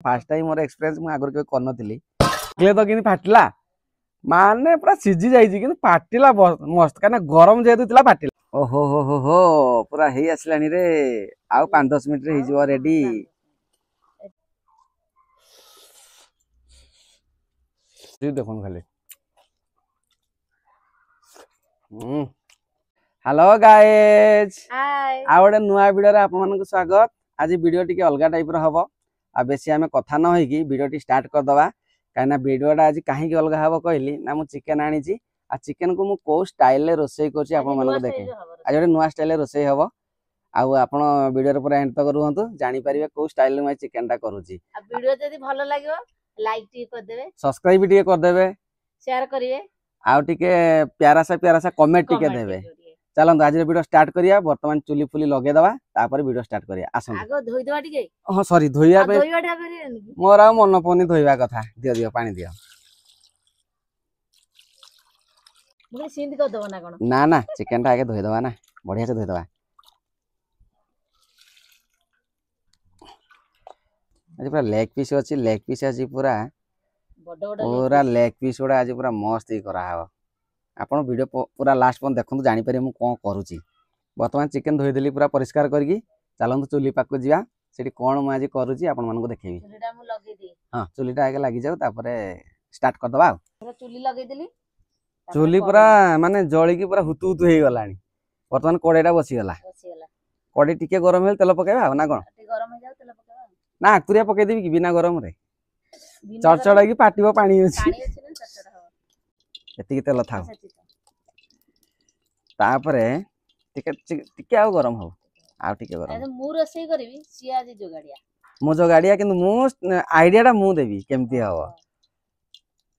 Fast time more experience मु आगर के करन थिली ले तो किनी फाटला माने पूरा सिझी जाई छी किंतु फाटिला मस्त काना गरम जेतु थिला फाटिला ओहो पूरा हेई आसलानी रे आ 5-10 मिनिट रे हेई जिवो रेडी जी देखन खाली हेलो गाइस हाय आ गोटे नुआ वीडियो रे आपन मानक स्वागत। आज वीडियो टिके अलगा टाइप रो हबो आ बेसी हमें कथा न होई कि वीडियो टी स्टार्ट कर दवा काना वीडियोटा आज काहे के अलगा हबो कहली ना मु चिकन आनी छी आ चिकन को मु को स्टाइल ले रोसई करछि आपन मानक देखे आज गोटे नुआ स्टाइल ले रोसई हबो आउ आपण वीडियो रे पूरा एंड तक रहंतु जानि परिबे को स्टाइल में चिकन टा करूछि। आ वीडियो जदी भलो लागो लाइक टी कर देबे सब्सक्राइब टिके कर देबे शेयर करिवे आउ टिके प्यारा सा कमेंट टिके देबे। चलंतु आज वीडियो स्टार्ट करिया वर्तमान चुली फुली लगे दवा तापर वीडियो स्टार्ट करिया आसन आगो धोई दवा टिके हां सॉरी धोइया पे धोइवाटा करियन की मोर आ मन पनी धोइबा कथा दियो पानी दियो मुके सिंध कर दबो ना कोन ना चिकन टा आगे धोइ दवा ना बढ़िया से धोइ दवा आज पूरा लेग पीस अछि लेग पीस अछि पूरा पूरा लेग पीस उडा आज पूरा मस्त ही करा हबो आपण वीडियो पूरा लास्ट पन देखंतु जानि पारे मु कोन करूची। वर्तमान चिकन धोइ देली पूरा परिष्कार करगी चलंतु चुली पाकु जिया सेठी कोन मु आज करूची आपण मानको देखेबी चुलीटा मु लगे दी हां चुलीटा आगे लागि जाऊ तापरे स्टार्ट कर दबा पूरा चुली लगे देली चुली पूरा माने जळी की पूरा हुतु हुतु हेई गलानी वर्तमान कोडेटा बसी गला कोडे टिके गरम हेल तेल पकेबा ना कोन टिके गरम हे जाऊ तेल पकेबा ना आकुरिया पके देबी कि बिना गरम रे चड़चड़ा की पाटिबो पानी अछि पानी अछि ना चड़चड़ा हो एतिकी तेल थाउ तापरे टिके टिके आ गरम हो आ टिके गरम मु रसई करबी सी आज जोगाड़िया मु जोगाड़िया किंतु मु आईडिया टा मु देबी केमती हबो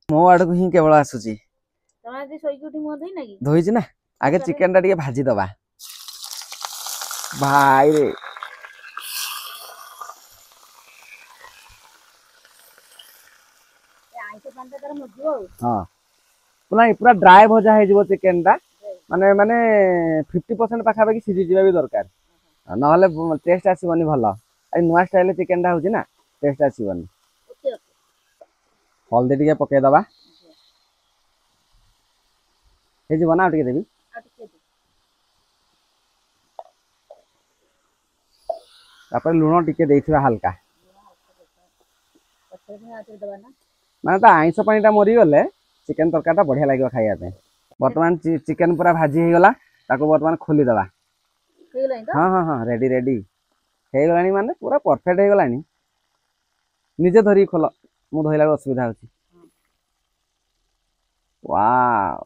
मो आड़ को ही केवल आसुची तमा जे सोई उठी मु धोई ना की धोई छी ना आगे चिकन टा टिके भाजी दबा भाई रे आइसे पांता कर मजो हां पूरा ड्राई भजा हे जिवो चिकन टा माने माने 50% पाखा पाखी सिझी जिबा भी दरकार न हले टेस्ट आसीबनी भलो आई नुवा स्टाइल चिकन टा होची ना टेस्ट आसीबनी ओके ओके हल्दी टिके पके दबा हे जी बना टिके देबी तापर लूण टिके देइथिबा हल्का माने ता आइंस पानी टा मरी गले चिकन तरकारी टा बढ़िया लागियो खाइया पे वर्तमान चिकन पूरा भाजी हे गला ताको वर्तमान खोली दबा हे गलानी तो हां रेडी रेडी हे गलानी माने पूरा परफेक्ट हे गलानी निजे धरी खोल मु धइला असुविधा होची वाओ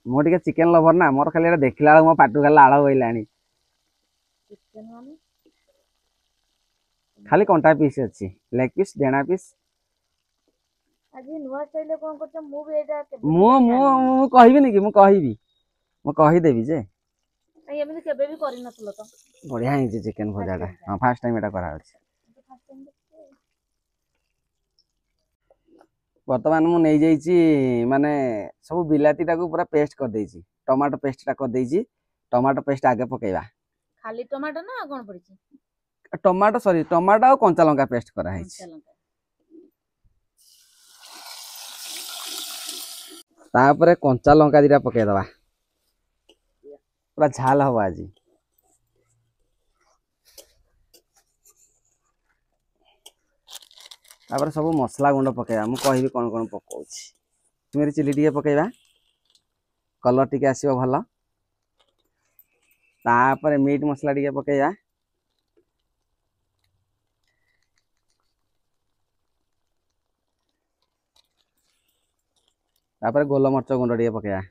मो टिके चिकन लवर ना मोर खाली देखिला मो पाटु खाली आळ होइलानी चिकन माने खाली कंटा पीस अछि लेग पीस डेना पीस आज नुवा स्टाइल कोन करछ मु भी एटा मु कहबी नि कि मु कहि देबी जे ए एमे केबे भी करि नतलो तो बढ़िया ही चिकन भजाटा हां फर्स्ट टाइम एटा करा अछि वर्तमान मु नै जाईची माने सब बिलाती टाको पूरा पेस्ट कर देईची टमाटो पेस्ट टा कर देईची टमाटो पेस्ट आगे पकेबा खाली टमाटो ना कोन पड़िची टमाटो सॉरी टमाटो और कंचा लंका पेस्ट करा हैची तापरे कंचा लंका दिटा पके दबा पूरा झाल हो आजी तापर सब मसला गुंड पकेबा मु कहबी कोन कोन पकोछि तुमेरी चिली टिके पकेबा कलर टिके आसीबो भलो तापर मीट मसला टिके पकेबा तापर गोल मरच गुंड टिके पकेबा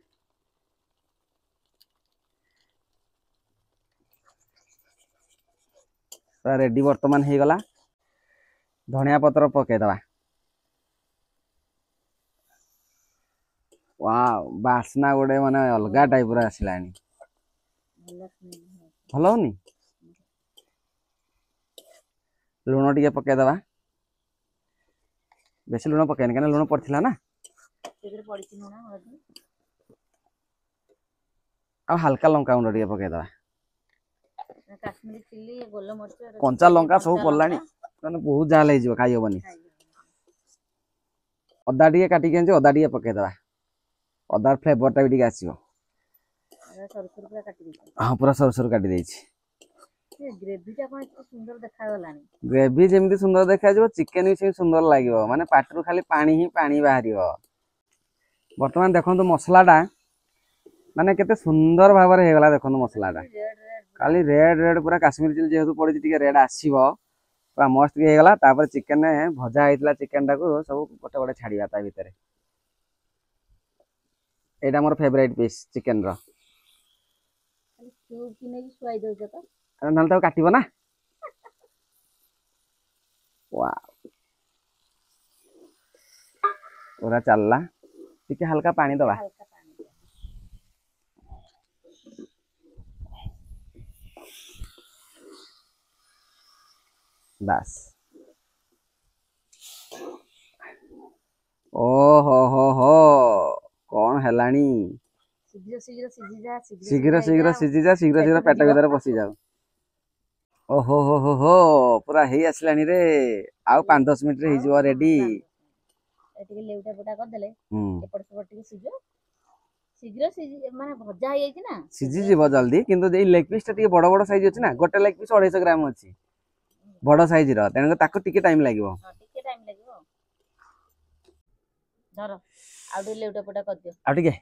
पूरा रेडी वर्तमान हे गला धनिया पत्र पके दबा वाओ बासना गोडे माने अलगा टाइप रा आसिलानी भलो होनी लूण टिके पके दबा बेसी लूण पकेनी काना लूण पड़थिला ना तेरे पड़िची लूण हळदी आ हल्का लंका गुंड टिके पके दबा काश्मीरी चिल्ली गोलमरिच कंचा लंका सब पड़लानी माने बहुत जाल हे जो खाई होबनी अदा टिके काटी के अदा टिके पके दबा अदार फ्लेवरटा भी टिके आसीबो सरसर पूरा काटी दी हां पूरा सरसर काटी देछि ग्रेवीटा कौन इतना सुंदर देखा गलानी ग्रेवी जेमती सुंदर देखा जिवो चिकन भी से सुंदर लागिवो माने पाटरू खाली पानी ही पानी बाहरिवो वर्तमान देखंतु मसलाटा माने केते सुंदर भाव रे हे गला देखंतु मसलाटा खाली रेड रेड पूरा काश्मीरी चिली जेहेतु पड़ी टिके रेड आसीबो पूरा मस्त हे गला तापर चिकन ने भजा हेतला चिकन टाको सब गोटे गोटे छाड़िया ता भितरे एटा मोर फेवरेट पीस चिकन रो क्यूब की नहीं सुआई दो जता अरे नल तो काटिबो ना वाह पूरा चलला टिके हल्का पानी दबा हल्का पानी दे बस ओ हो कौन हेलानी शीघ्र शीघ्र सीझी जा शीघ्र शीघ्र सीझी जा शीघ्र शीघ्र पेट भीतर पसी जाओ ओ हो पूरा हे आसलानी रे आउ 5-10 मिनिट रे हे जो रेडी एटिके लेउटा पटा कर देले एपट सेपट टिके सीझो शीघ्र सीझी माने भजा हे जाई ना सीझी जीव जल्दी किंतु जे लेग पीस टा टिके बड़ बड़ साइज अछि ना गोटे लेग पीस 250 ग्राम अछि बड़ साइज रो तेन ताको टिके टाइम लागिवो टिके टाइम लागिवो धर आउ टिके लेउटा पटा कर दियो आ टिके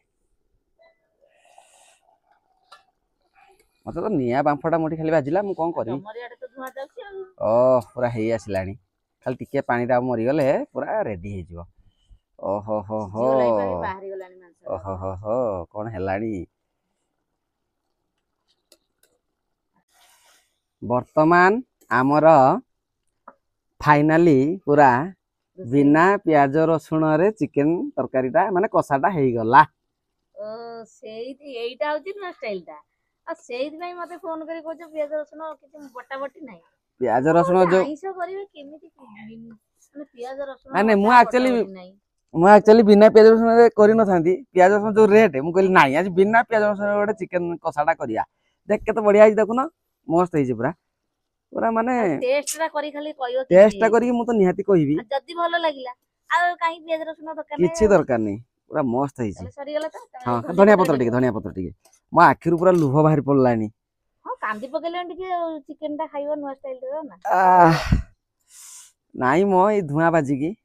मत तो निया बांफटा मोटी खाली बाजिला मु कोन करी हमर याडे तो धुआ जाउची ओ पूरा हे आसलानी खाली टिके पानी टा मरी गले पूरा रेडी हे जिवो ओ हो बाहरी गलानी मांस ओ हो कोन हेलानी वर्तमान आमर फाइनाली पूरा बिना प्याज रसुण रे चिकन तरकारीटा माने कसाटा हे गला ओ सेई एइटा होची ना स्टाइलटा आ सेई भाई मते फोन करी कहजो प्याज रसुण किछ बटा बटी नाही प्याज रसुण जो आइसो करिवे केमिति माने प्याज रसुण माने मु एक्चुअली बिना प्याज रसुण रे करि न थांती प्याज रसुण जो रेट मु कहली नाही आज बिना प्याज रसुण रे चिकन कसाटा करिया देख केते बढ़िया आइ देखुन मस्त हे पूरा पूरा माने टेस्टटा करी खाली कहियो टेस्टटा करी मु तो निहाती कहिबी जदी भलो लागिला आ काई प्याज रसुण दरकार किछि दरकार नहीं पूरा मस्त हे छी सरी गला तो हां धनिया पत्र टिके मो आखिरु पूरा लुह बाहर पड़लानी हां कांदी पकेले टिके चिकन टा खाइबो नुवा स्टाइल रे ना नाही मो ए धुआ बाजी की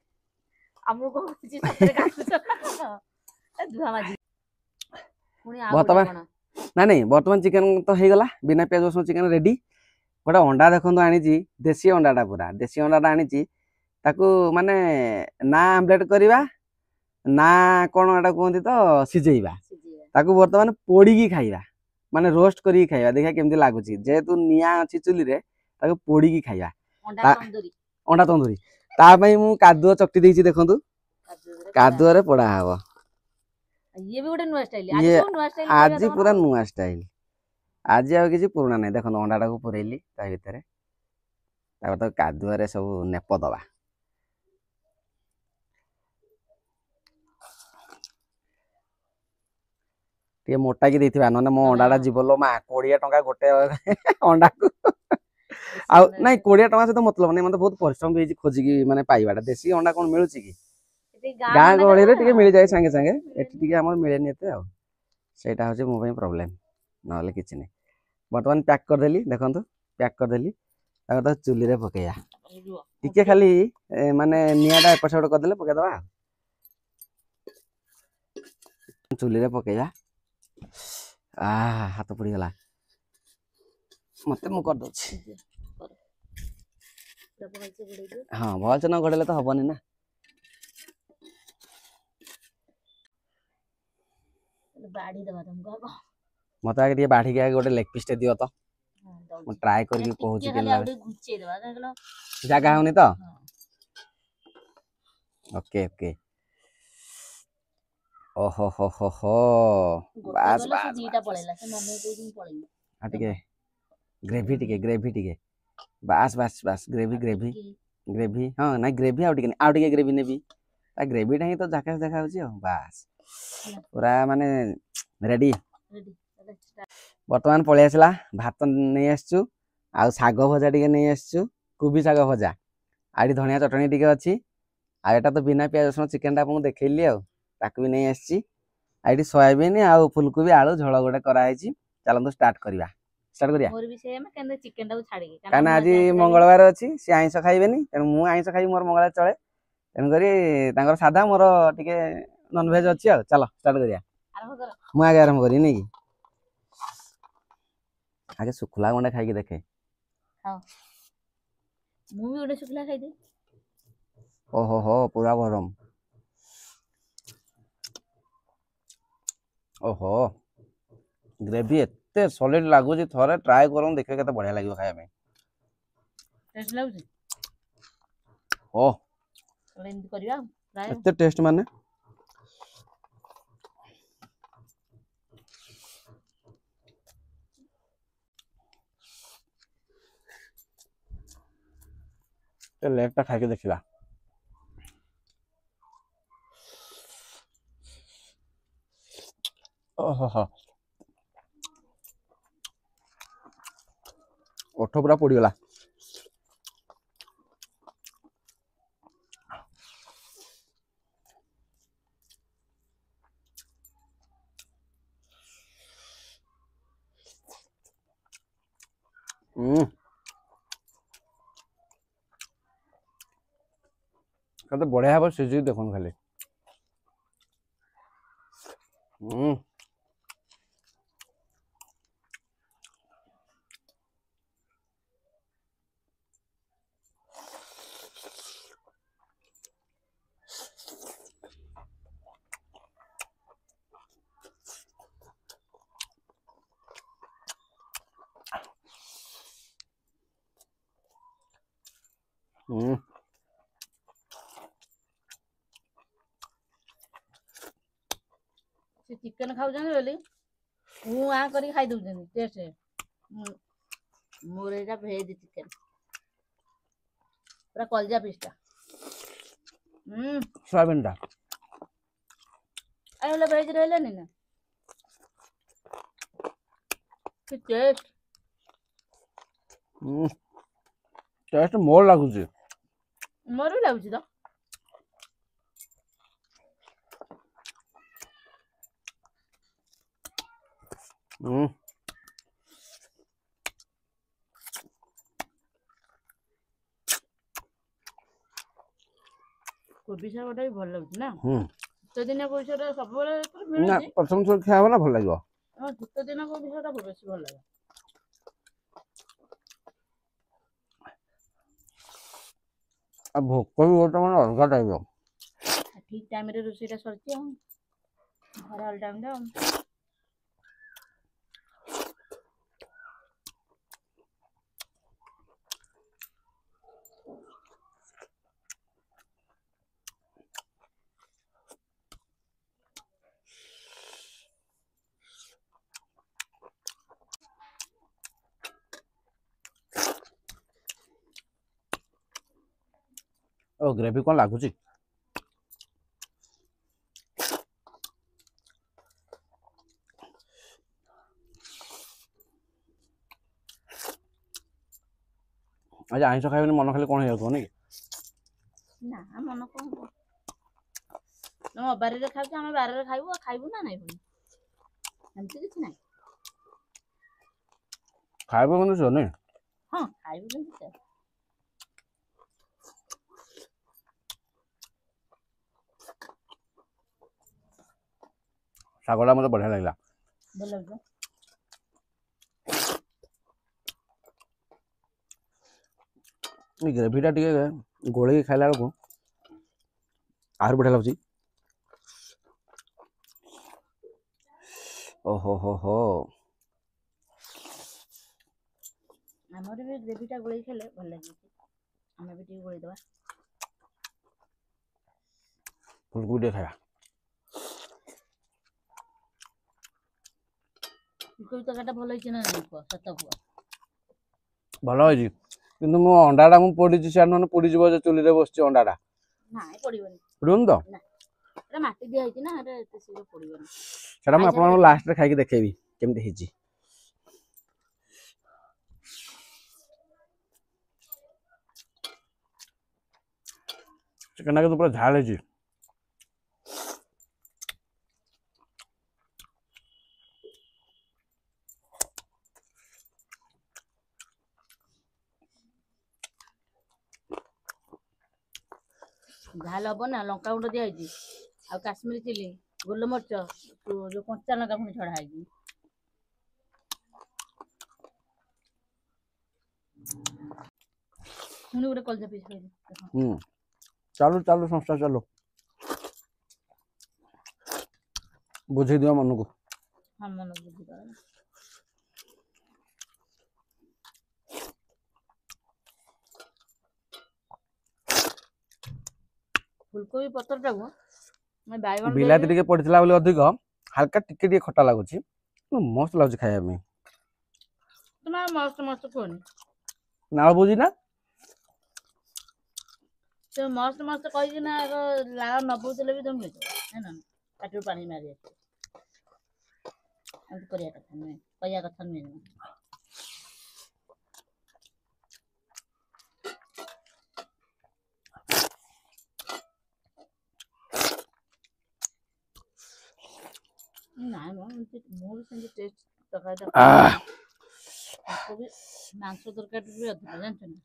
हमु को छी सतरे काटु ए धुआ बाजी पुनी आ नहीं वर्तमान चिकन तो हे गला बिना प्याज रसुण चिकन रेडी गोटे अंडा देखो आनी देसी अंडाटा पूरा देसी अंडाटा आनी ताकू माने ना आमलेट करवा ना कौन एटा कहते तो सिझेवा ताकू वर्तमान पोड़ी खाइबा माने रोस्ट करी खाइबा देखा केमती लागुची जेहेतु निया अछि चुली रे ताकू पोड़ी खाइबा अंडा तंदूरी ता पई मु कादुओ चकटी देछि देखंतु कादुओ रे पड़ा हबो ये भी गोटे नुवा स्टाइल आज पूरा नुवा स्टाइल आज आ किसी पुराना नहीं देखो अंडाटा को पुरैली ता भितर तापर तो कादुआ रे सब नेप दबा टे मोटा की देथिबा न मो अंडाटा जीवलो मा 20 टका गोटे अंडा को आ नहीं 20 टका से तो मतलब नहीं मतलब बहुत परिश्रम भी खोजी की माने पाइबाटा देसी अंडा कोन मिलुची की गां गळी रे टिके मिल जाय संगे संगे एठी टिके हमर मिलेनी एते आ सेटा होचे मो पई प्रॉब्लम नले किछि नहीं वर्तमान पैक कर देली देखंतु पैक कर देली ताको तो चुली रे पकेया टिके खाली माने नियाटा एपसड कर देले पके दबा चुली रे पकेया आ हाथ पड़ी गला मते मु कर दोछि हां भल से न गडले तो हबनी ना बाड़ी दबा तुमको मत आगे ये बाढ़ी के गोटे लेग पीस दियो तो मु ट्राई करके पहुंची के गुच्चे दबा कहलो जगह होनी तो ओके ओके ओहो हो बस बस जीटा पळेला से मम्मी को दिन पळेला आ टिके ग्रेवी टिके बस बस बस ग्रेवी हां ना ग्रेवी आ टिके ग्रेवी नेबी आ ग्रेवी टा ही तो जाका देखा होची बस पूरा माने रेडी वर्तमान पळि आसला भात नै आसछु आउ शाग भजा टिके नहीं आसछु कोबी शाग भजा आड़ी धनिया चटनी टिके अच्छी आ एटा तो बिना प्याज रसुण चिकेन आपको देखैली ताकू भी नहीं आसछि आड़ी सोयाबीन आउ फुलकोबी आलू झोल गोटे कराई चलतु स्टार्ट करिया मोर भी सेम केन चिकेन टाକୁ ଛାଡିକି काना आज मंगलवार अच्छी सी आइंस खाइबेनी तेणु मु आइंस खाइबी मोर मंगलवार चले तेणुक साधा मोर टिके नॉनवेज अच्छी चलो स्टार्ट करिया आरंभ कर मु आगे आरंभ करी नहीं कि आगे सुखला गंडा खाई देखे हां मु भी ओडे सुखला खाइ दे ओहो हो पूरा गरम ओहो ग्रेवी एते सॉलिड लागुच थरे ट्राई करम देखे केते बढ़िया लागियो खाया में टेस्ट लागुच ओ ओडे इंत करिया ट्राई एते टेस्ट माने ते लेगटा खाइ के देखिबा ओहो हो ओठ पूरा पोड़ीगला कते बढ़िया भाव सिझी देखुन खाली से चिकेन खाउछन बोली मु आ करी खाइ दउछन टेस्ट मोर एटा भेज चिकेन पूरा कलजा पिस्टा सोयाबीन टा आइला भेज रहले ना कि टेस्ट टेस्ट मोर लागुची मोर भी लाଗୁଛି ତ कोबी सागटा भी भल लाଗୁଛି ना ଶୀତ ଦିନ କୋବି ସାଗଟା ସବୁବେଳେ ना प्रथम थोर खिया हो ना भल लागियो ହଁ ଶୀତ ଦିନ କୋବି ସାଗଟା ବେଶୀ ଭଲ ଲାଗେ आ भोक भी गोटे मन अलग टाइप ठीक टाइम रे रोषेईटा सरछि घर ऑल टाइम दा ओ ग्रेवी कौन लागुची आज आइंस खाइबनी मन खाली कौन हो नहीं ना मन को तुम बारी रे खाउ हम बारी रे खाइबू खाइबू ना नहीं पुनी हमती किछ नहीं खाइबो मन सो नहीं हां खाइबू केमती सागड़ा मते बढ़िया लागला भल लागो ग्रेवीटा टिके गोले खाइला बेलू आहुर बढ़िया लगुची ओहो हो हमर भी ग्रेवीटा गोळी खेले भल लागी हमें भी टी गोळी दवा फुलकोबी खाया कोई तकाटा भल होइछ ना सत हुआ भल होइछ किंतु मो अंडाटा मु पोड़ी सियार न पोड़ी जीव जे चुली रे बसछि अंडाटा नाइ पड़िबनी पड़ोन तो एटा माटी दिया होइछ ना एटा एते सिरो पड़िबनी सेटा म आपन लास्ट रे खाइ के देखेबी केमते हिची चिकन के तो पूरा झाल है झाल हम ना लंका गुंड दिखाई आ काश्मीरी चिली गोलमरीच जो कंचा लंका पुणी छड़ा है पुणी गोटे कलजा पीस चलो चलो संस्था चलो बुझे दियो मन को हाँ मन बुझी फुलकोबी पतर टाको मैं बाइगन बिलाती टिके पड़थिला बोले अधिक हल्का टिके टिके खट्टा लागुची मस्त लागुची खाया में तुम्हारा मस्त मस्त कोनी नाल बुझी ना तो मस्त मस्त कहि ना लाल न बुझले भी तुम भेजो है ना काटू पानी मारी अंत करिया कथा नहीं ना मोर से टेस्ट तकाय मांस तरकारी भी अधिक जानछ ना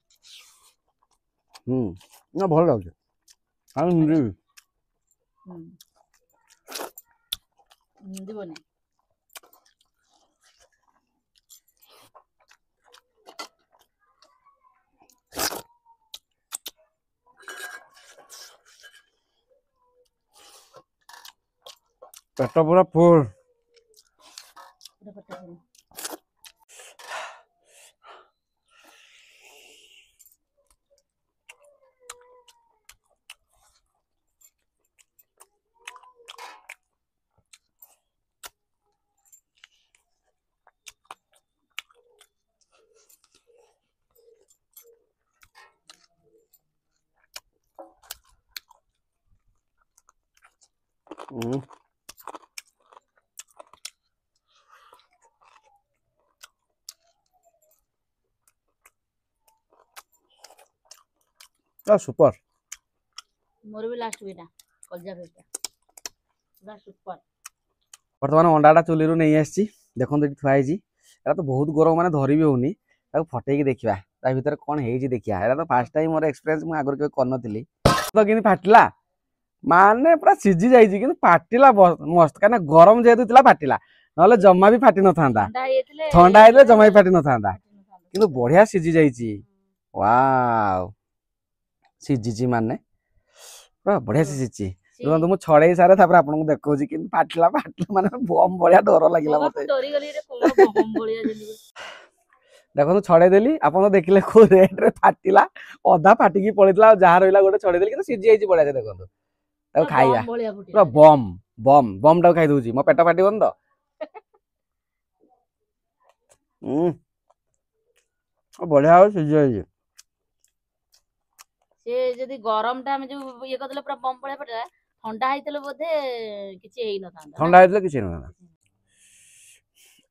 ना भल लागुची हम हिंदी हिंदी बने पेट पूरा फुल सुपर मोर भी लास्ट बेटा कलजा बेटा पूरा सुपर बर्तमान अंडाटा चुली नहीं आसी देखो ये थुआई एटा तो बहुत गरम माने धरी भी होनी फटेकी देखा ता भीतर कौन है देखिया एटा तो फास्ट टाइम मोर एक्सपीरियंस मु आगर के करनथिली तो किनी फाटला माने पूरा सिझी जाईची किंतु फाटिला मस्त काना गरम जेहेतु थिला फाटिला नले जम्मा भी फाटी न थांदा ठंडा आइले जम्मा भी फाटी न थांदा किंतु बढ़िया सिझी जाईची वाव सिझीची माने पूरा बढ़िया सिझीची देखो मु छड़े सारे तापर आपन को देखौची कि फाटला माने बम बढ़िया डर लागिला मते डरी गली रे कोला बम बढ़िया जली देखो छड़े देली आपन देखिले को रेट रे फाटिला अधा फाटिकी पड़ितला जहा रहिला गोटे छड़े देली कि सिझी जाईची बढ़िया से देखो ताऊ खाइया पूरा बम बम बम टाऊ खाइ दउची मो पेट फाटी बन तो बढ़िया हो सिझी जाईची से जदी गरम टा में जो ये करले पूरा बम पड़े पड़े ठंडा आइतले बोधे किछि हेइ न थांदा ठंडा आइतले किछि न थांदा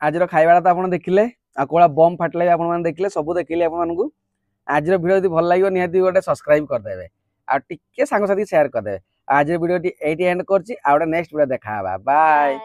आज रो खाइबाटा तो आपण देखिले आ कोला बम फाटले आपण मान देखिले सब देखिले आपण मान को आज रो वीडियो यदि भल लागियो निहाती गोटे सब्सक्राइब कर देबे आ टिके संग साथी शेयर कर देबे आज रो वीडियो टी एटी एंड करछि आ नेक्स्ट वीडियो देखा बा बाय।